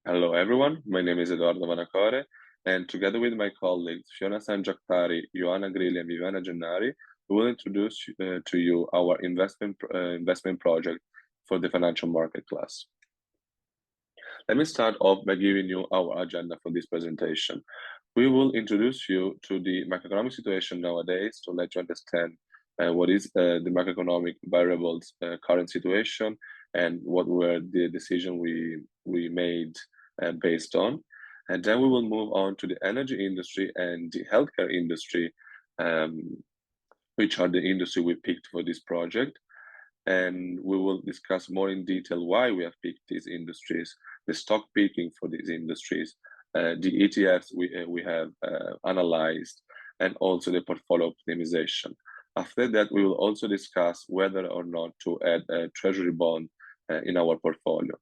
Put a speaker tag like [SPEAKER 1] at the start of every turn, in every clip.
[SPEAKER 1] Hello, everyone. My name is Edoardo, and together with my colleagues Fiona Ioanna, and Viviana, we will introduce to you our investment project for the financial market class. Let me start off by giving you our agenda for this presentation. We will introduce you to the macroeconomic situation nowadays to let you understand what is the macroeconomic variables current situation and what were the decision we made based on. And then we will move on to the energy industry and the healthcare industry, which are the industry we picked for this project. And we will discuss more in detail why we have picked these industries, the stock picking for these industries, the ETFs we have analyzed, and also the portfolio optimization. After that, we will also discuss whether or not to add a treasury bond in our portfolio.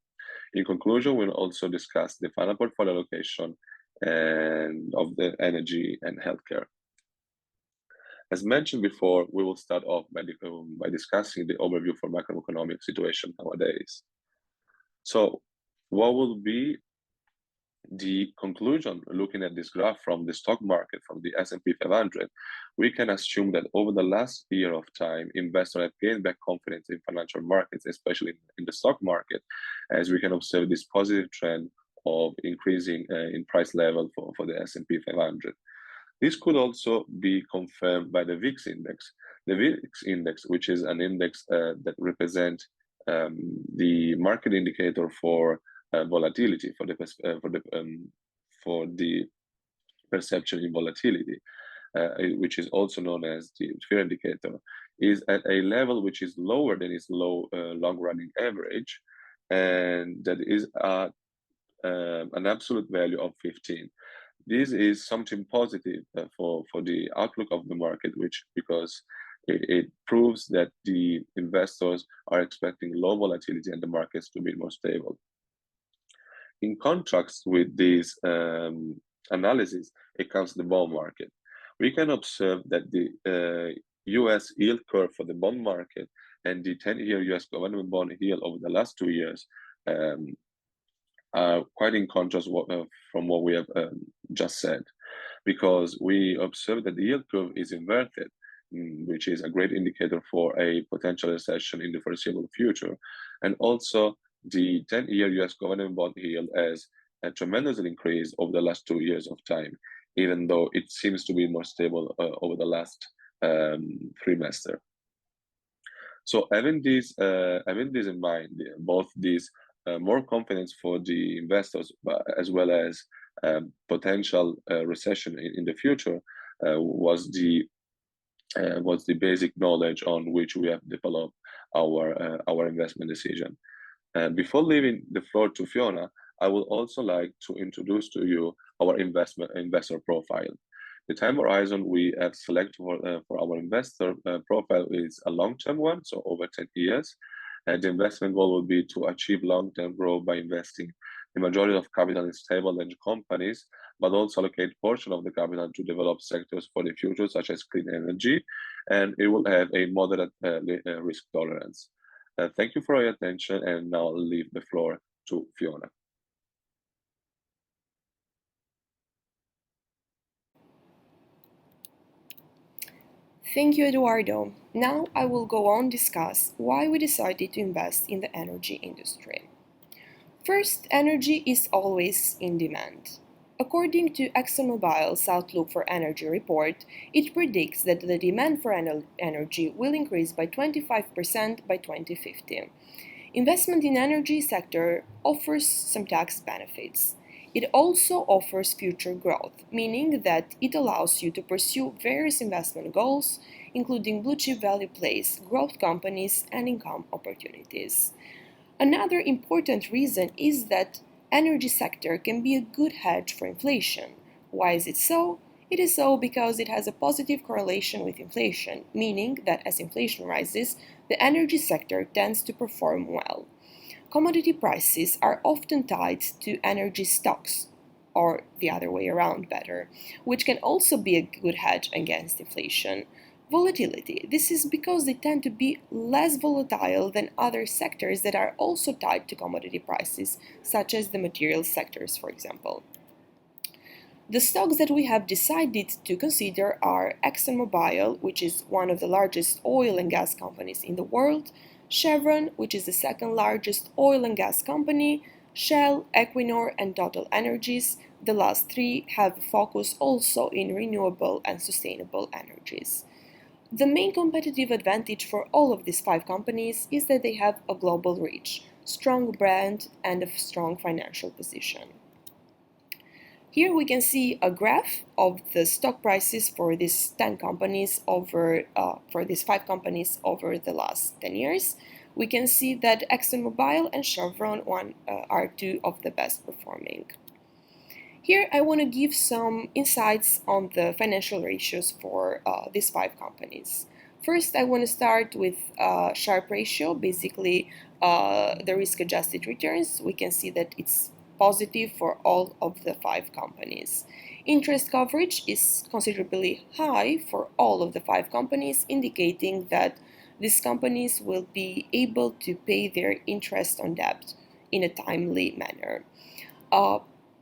[SPEAKER 1] In conclusion, we'll also discuss the final portfolio allocation and of the energy and healthcare. As mentioned before, we will start off by discussing the overview for macroeconomic situation nowadays. So what will be the conclusion looking at this graph from the stock market, from the S&P 500? We can assume that over the last year of time, investors have gained back confidence in financial markets, especially in the stock market, as we can observe this positive trend of increasing in price level for the S&P 500. This could also be confirmed by the VIX index. The VIX index, which is an index that represents the market indicator for volatility, for the perception in volatility, which is also known as the fear indicator, is at a level which is lower than its long-running average, and that is at an absolute value of 15. This is something positive for the outlook of the market, because it proves that the investors are expecting low volatility and the markets to be more stable. In contrast with this analysis, it comes to the bond market. We can observe that the US yield curve for the bond market and the 10-year US government bond yield over the last 2 years are quite in contrast from what we have just said, because we observe that the yield curve is inverted, which is a great indicator for a potential recession in the foreseeable future. And also the 10-year US government bond yield has tremendously increased over the last 2 years of time, even though it seems to be more stable over the last trimester. So having this in mind, both these more confidence for the investors, as well as potential recession in the future, was the basic knowledge on which we have developed our investment decision. Before leaving the floor to Fiona, I would also like to introduce to you our investor profile. The time horizon we have selected for our investor profile is a long-term one, so over 10 years. The investment goal will be to achieve long-term growth by investing the majority of capital in stable energy companies, but also allocate portion of the capital to develop sectors for the future, such as clean energy, and it will have a moderate risk tolerance. Thank you for your attention, and now I'll leave the floor to Fiona.
[SPEAKER 2] Thank you, Edoardo. Now I will go on discuss why we decided to invest in the energy industry. First, energy is always in demand. According to ExxonMobil's Outlook for Energy report, it predicts that the demand for energy will increase by 25% by 2050. Investment in energy sector offers some tax benefits. It also offers future growth, meaning that it allows you to pursue various investment goals, including blue-chip value plays, growth companies, and income opportunities. Another important reason is that energy sector can be a good hedge for inflation. Why is it so? It is so because it has a positive correlation with inflation, meaning that as inflation rises, the energy sector tends to perform well. Commodity prices are often tied to energy stocks, or the other way around better, which can also be a good hedge against inflation. Volatility. This is because they tend to be less volatile than other sectors that are also tied to commodity prices, such as the materials sectors, for example. The stocks that we have decided to consider are ExxonMobil, which is one of the largest oil and gas companies in the world, Chevron, which is the second largest oil and gas company, Shell, Equinor, and Total Energies. The last three have a focus also in renewable and sustainable energies. The main competitive advantage for all of these five companies is that they have a global reach, strong brand, and a strong financial position. Here we can see a graph of the stock prices for these 10 companies for these five companies over the last 10 years. We can see that ExxonMobil and Chevron are two of the best performing. Here I want to give some insights on the financial ratios for these five companies. First, I want to start with Sharpe ratio, basically the risk-adjusted returns. We can see that it's positive for all of the five companies. Interest coverage is considerably high for all of the five companies, indicating that these companies will be able to pay their interest on debt in a timely manner.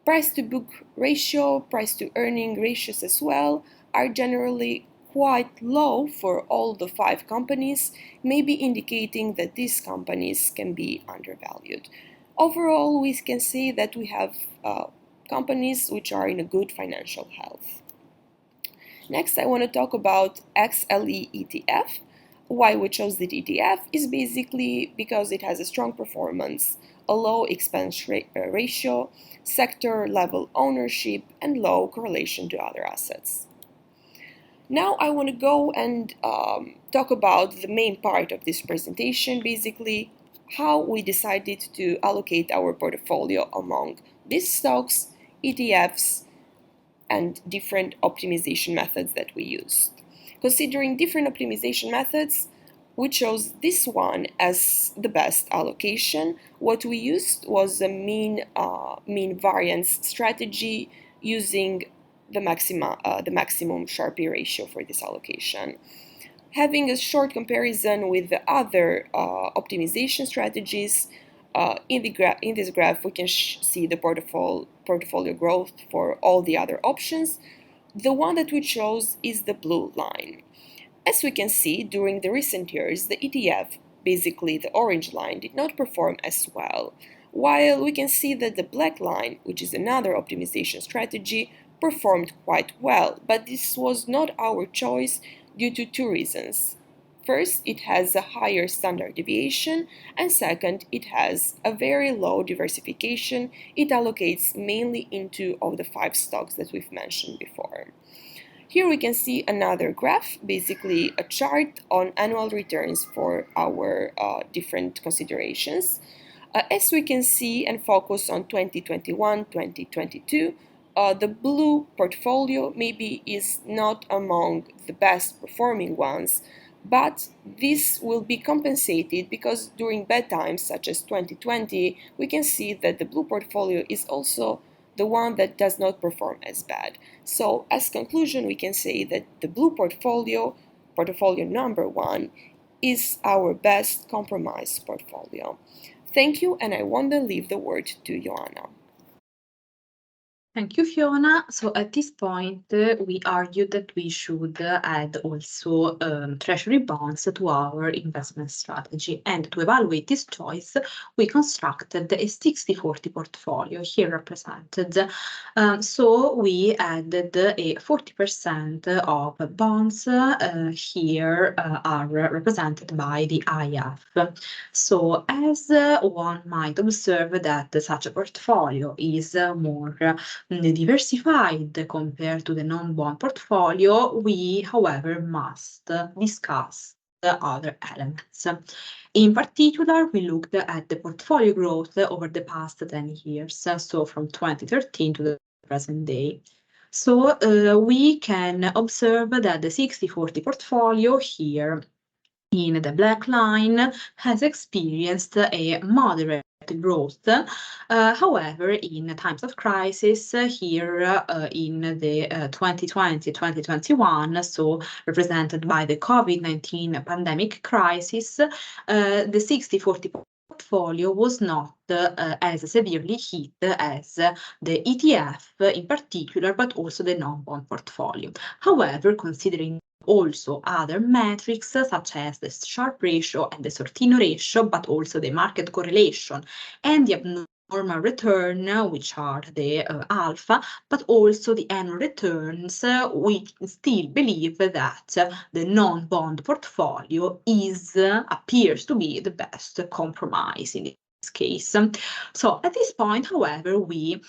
[SPEAKER 2] Price to book ratio, price to earning ratios as well are generally quite low for all the five companies, maybe indicating that these companies can be undervalued. Overall, we can say that we have companies which are in a good financial health. Next, I want to talk about XLE ETF. Why we chose the ETF is basically because it has a strong performance, a low expense ratio, sector level ownership, and low correlation to other assets. Now I want to go and talk about the main part of this presentation, basically how we decided to allocate our portfolio among these stocks, ETFs, and different optimization methods that we used. Considering different optimization methods, we chose this one as the best allocation. What we used was a mean variance strategy using the maximum Sharpe ratio for this allocation. Having a short comparison with the other optimization strategies, in this graph we can see the portfolio growth for all the other options. The one that we chose is the blue line. As we can see, during the recent years, the ETF, basically the orange line, did not perform as well, while we can see that the black line, which is another optimization strategy, performed quite well, but this was not our choice due to two reasons. First, it has a higher standard deviation, and second, it has a very low diversification. It allocates mainly into all the five stocks that we've mentioned before. Here we can see another graph, basically a chart on annual returns for our different considerations. As we can see and focus on 2021-2022, the blue portfolio maybe is not among the best performing ones, but this will be compensated because during bad times such as 2020, we can see that the blue portfolio is also the one that does not perform as bad. So as conclusion, we can say that the blue portfolio number one, is our best compromise portfolio. Thank you, and I want to leave the word to Ioanna.
[SPEAKER 3] Thank you, Fiona. So at this point, we argued that we should add also treasury bonds to our investment strategy. And to evaluate this choice, we constructed a 60-40 portfolio here represented. So we added a 40% of bonds here are represented by the IF. So as one might observe that such a portfolio is more diversified compared to the non-bond portfolio, we, however, must discuss the other elements. In particular, we looked at the portfolio growth over the past 10 years, so from 2013 to the present day. So we can observe that the 60-40 portfolio here in the black line has experienced a moderate growth. However, in times of crisis, here in the 2020-2021, so represented by the COVID-19 pandemic crisis, the 60/40 portfolio was not as severely hit as the ETF in particular, but also the non-bond portfolio. However, considering also other metrics such as the Sharpe ratio and the Sortino ratio, but also the market correlation and the abnormal return, which are the alpha, but also the annual returns, we still believe that the non-bond portfolio appears to be the best compromise in this case. So at this point, however, we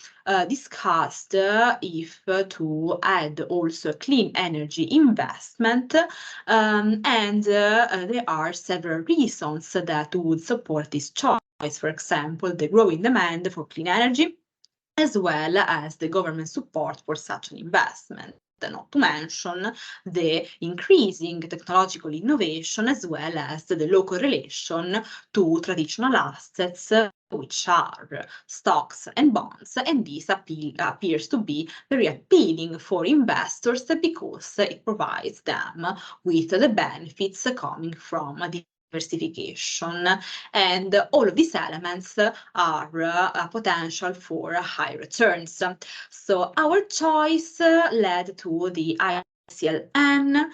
[SPEAKER 3] discussed if to add also clean energy investment, and there are several reasons that would support this choice. For example, the growing demand for clean energy, as well as the government support for such an investment. Not to mention the increasing technological innovation, as well as the low correlation to traditional assets, which are stocks and bonds, and this appears to be very appealing for investors because it provides them with the benefits coming from diversification, and all of these elements are a potential for high returns. So our choice led to the ICLN,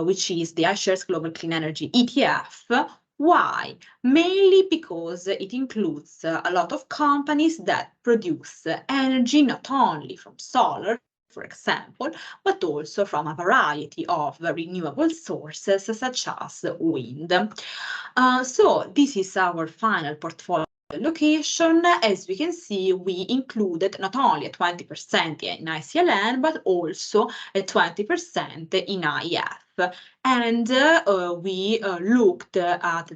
[SPEAKER 3] which is the iShares Global Clean Energy ETF. Why? Mainly because it includes a lot of companies that produce energy not only from solar, for example, but also from a variety of renewable sources such as wind. So this is our final portfolio allocation. As we can see, we included not only a 20% in ICLN, but also a 20% in IF. And we looked at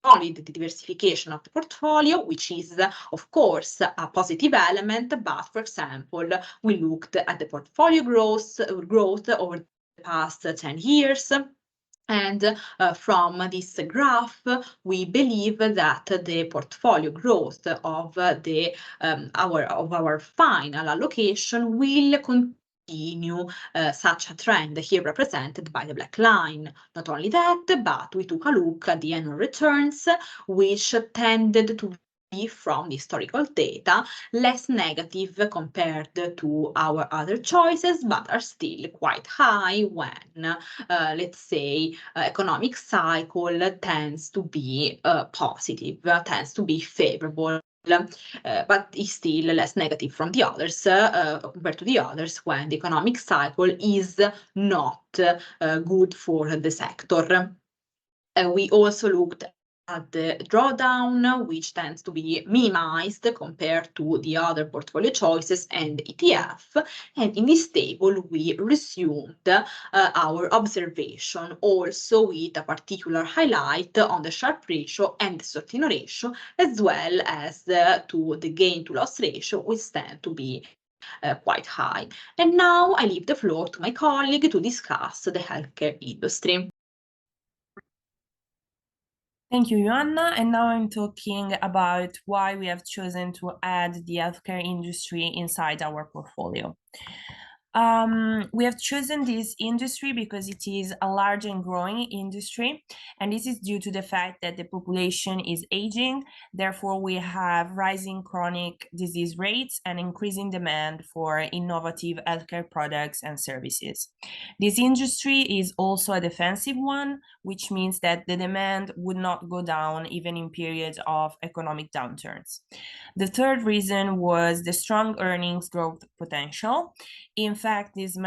[SPEAKER 3] only the diversification of the portfolio, which is, of course, a positive element. But, for example, we looked at the portfolio growth over the past 10 years. And from this graph, we believe that the portfolio growth of our final allocation will continue such a trend here represented by the black line. Not only that, but we took a look at the annual returns, which tended to be, from the historical data, less negative compared to our other choices, but are still quite high when, let's say, economic cycle tends to be positive, tends to be favorable. But is still less negative from the others compared to the others when the economic cycle is not good for the sector. We also looked at the drawdown, which tends to be minimized compared to the other portfolio choices and ETF. And in this table, we resumed our observation, also with a particular highlight on the Sharpe ratio and the Sortino ratio, as well as to the gain to loss ratio, which tend to be quite high. And now I leave the floor to my colleague to discuss the healthcare industry.
[SPEAKER 4] Thank you, Ioanna. And now I'm talking about why we have chosen to add the healthcare industry inside our portfolio. We have chosen this industry because it is a large and growing industry, and this is due to the fact that the population is aging. Therefore, we have rising chronic disease rates and increasing demand for innovative healthcare products and services. This industry is also a defensive one, which means that the demand would not go down even in periods of economic downturns. The third reason was the strong earnings growth potential. In fact, this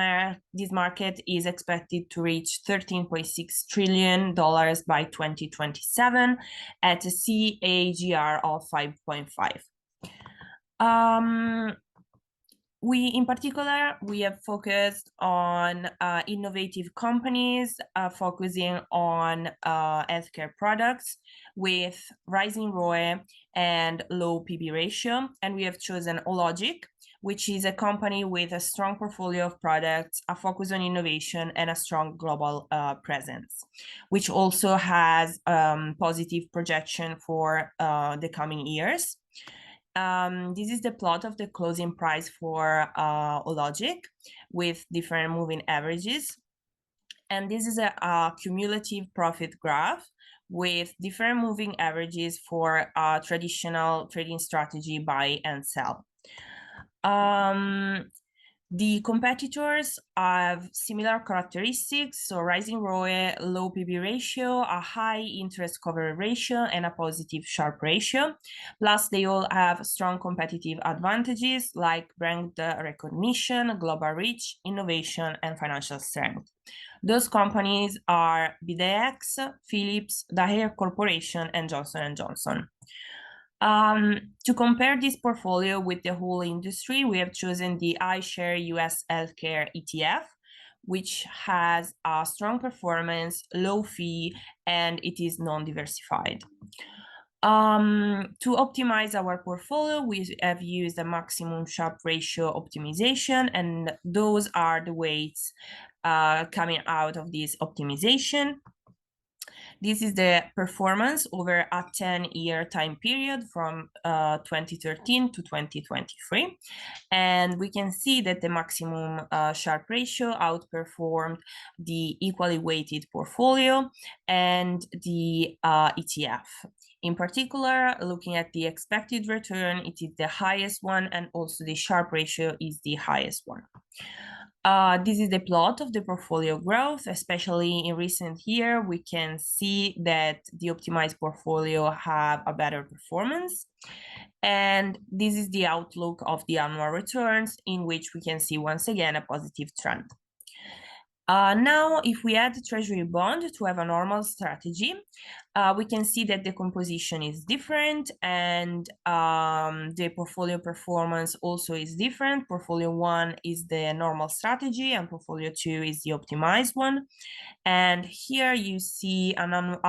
[SPEAKER 4] market is expected to reach $13.6 trillion by 2027 at a CAGR of 5.5. In particular, we have focused on innovative companies focusing on healthcare products with rising ROE and low PB ratio, and we have chosen Hologic, which is a company with a strong portfolio of products, a focus on innovation, and a strong global presence, which also has positive projection for the coming years. This is the plot of the closing price for Ologic with different moving averages. And this is a cumulative profit graph with different moving averages for a traditional trading strategy buy and sell. The competitors have similar characteristics, so rising ROE, low PB ratio, a high interest cover ratio, and a positive Sharpe ratio. Plus, they all have strong competitive advantages like brand recognition, global reach, innovation, and financial strength. Those companies are BDX, Philips, Daher Corporation, and Johnson & Johnson. To compare this portfolio with the whole industry, we have chosen the iShare US Healthcare ETF, which has a strong performance, low fee, and it is non-diversified. To optimize our portfolio, we have used a maximum Sharpe ratio optimization, and those are the weights coming out of this optimization. This is the performance over a 10-year time period from 2013 to 2023. And we can see that the maximum Sharpe ratio outperformed the equally weighted portfolio and the ETF. In particular, looking at the expected return, it is the highest one, and also the Sharpe ratio is the highest one. This is the plot of the portfolio growth, especially in recent year. We can see that the optimized portfolio have a better performance. And this is the outlook of the annual returns, in which we can see once again a positive trend. Now, if we add the treasury bond to have a normal strategy, we can see that the composition is different and the portfolio performance also is different. Portfolio 1 is the normal strategy and portfolio 2 is the optimized one. And here you see a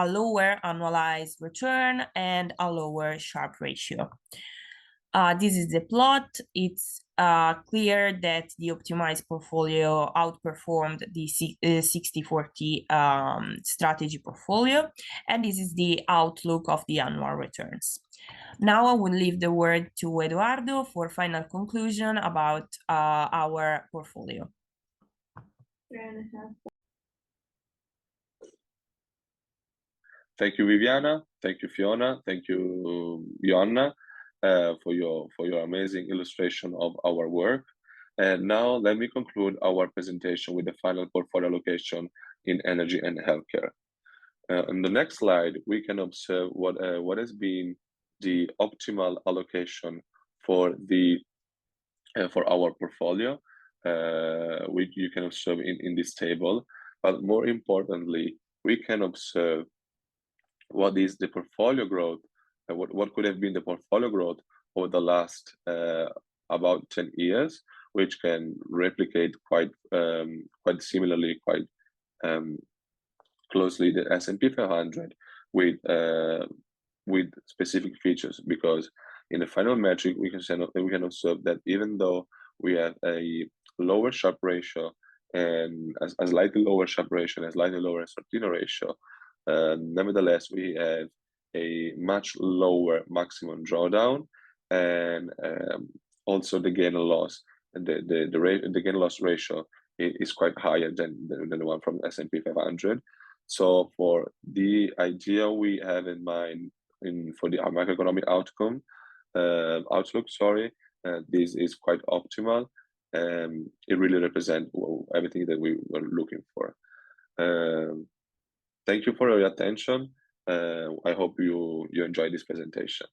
[SPEAKER 4] lower annualized return and a lower Sharpe ratio. This is the plot. It's clear that the optimized portfolio outperformed the 60/40 strategy portfolio, and this is the outlook of the annual returns. Now I will leave the word to Edoardo for final conclusion about our portfolio.
[SPEAKER 1] Thank you, Viviana. Thank you, Fiona. Thank you, Ioanna. For your amazing illustration of our work. And now let me conclude our presentation with the final portfolio allocation in energy and healthcare. On the next slide, we can observe what has been the optimal allocation for our portfolio, which you can observe in this table. But more importantly, we can observe what is the portfolio growth. What could have been the portfolio growth over the last about 10 years, which can replicate quite similarly, quite closely the S&P 500 with specific features. Because in the final metric, we can observe that even though we have a lower Sharpe ratio and a slightly lower Sharpe ratio and a slightly lower Sortino ratio, nevertheless we have a much lower maximum drawdown, and also the gain and loss. The gain and loss ratio is quite higher than the one from S&P 500. So for the idea we have in mind for the macroeconomic outlook, this is quite optimal. It really represents everything that we were looking for. Thank you for your attention. I hope you enjoyed this presentation.